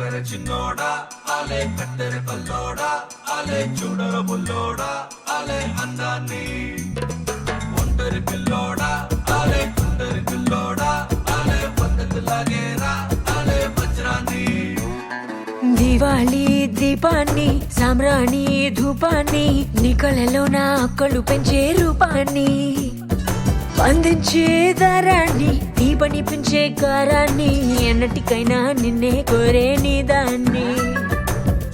చక్కర చిన్నోడా ఆలే కత్తెర కల్లోడా ఆలే చూడర బుల్లోడా ఆలే అందాన్ని ఒంటరి పిల్లోడా ఆలే కుందరి పిల్లోడా ఆలే పద్ధతి లాగేరా ఆలే వజ్రాన్ని దివాళీ దీపాన్ని సామ్రాణి ధూపాన్ని నీ కళ్ళలో నా అక్కలు పెంచే రూపాన్ని అందించే దారాన్ని నీ పని పెంచే కారాన్ని ఎన్నటికైనా నిన్నే కోరే నీ దాన్ని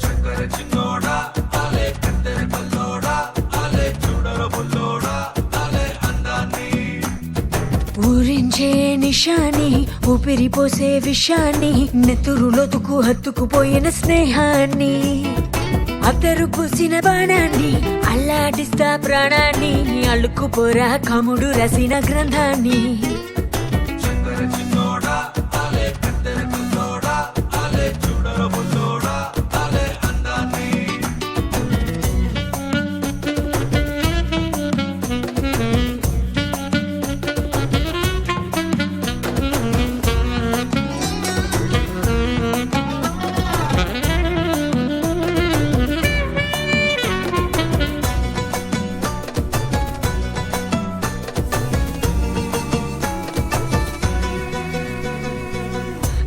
చక్కర చిన్నోడా ఆలే కత్తెర కల్లోడా ఆలే చూడర బుల్లోడా ఆలే అందాన్ని ఊరించే నిషాని ఊపిరి పోసే విషాన్ని నెత్తురులోతుకు హత్తుకుపోయిన స్నేహాన్ని అతరు పూసిన బాణాన్ని అల్లాడిస్తా ప్రాణాన్ని అల్లుకుపోరా కముడు రసిన గ్రంథాన్ని చక్కర చిన్నోడా ఆలే కత్తెర కల్లోడా ఆలే చూడర బుల్లోడా ఆలే అందాన్ని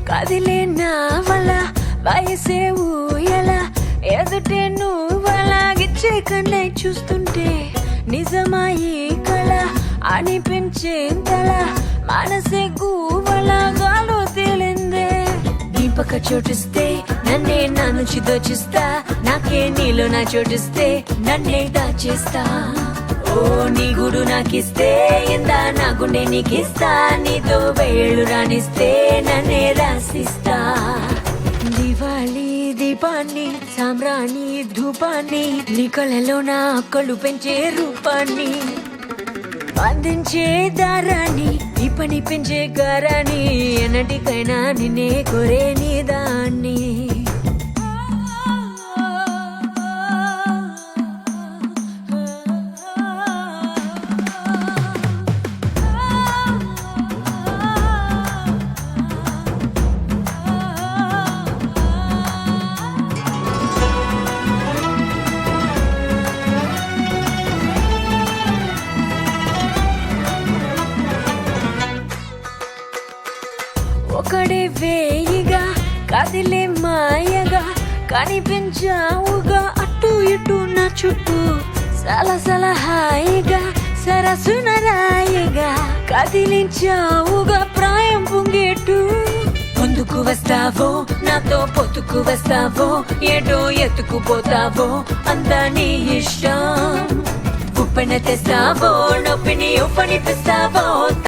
కదిలే నా వల్ల వయసే ఊయల ఎదుటే నువ్వలాగిచ్చే కన్నై చూస్తుంటే నిజమాయి కళ అనిపించేంతలా మనసే గువ్వలాగాలో తేలిందే దీపక చోటిస్తే నన్నే నా నుంచి దోచిస్తా నాకే నీలో నా చోటిస్తే నన్నే దాచేస్తా ఓ నీ గుడు నాకిస్తే ఇందా నా గుండె నీకిస్తా నీతో వేళ్ళు రాణిస్తే నన్నే రాసిస్తా దివాళీ దీపాన్ని సామ్రాణి ధూపాన్ని నీ కళ్ళలో నా అక్కలు పెంచే రూపాన్ని అందించే దారాన్ని ఈ పని పెంచే గారాన్ని ఎన్నటికైనా నిన్నే కోరే నీ దాన్ని ఒకడే వేయిగా కదిలే మాయగా కనిపించావుగా అటు ఇటు నా చుట్టూ సలసల హాయిగా సరసున రాయిగా కదిలించావుగా ప్రాయం పొంగేటు ముందుకు వస్తావో నాతో పొత్తుకు వస్తావో ఏటో ఎత్తుకుపోతావో అంతా నీ ఇష్టం ఉప్పెన తెస్తావో నొప్పిని ఉప్పని తెస్తావో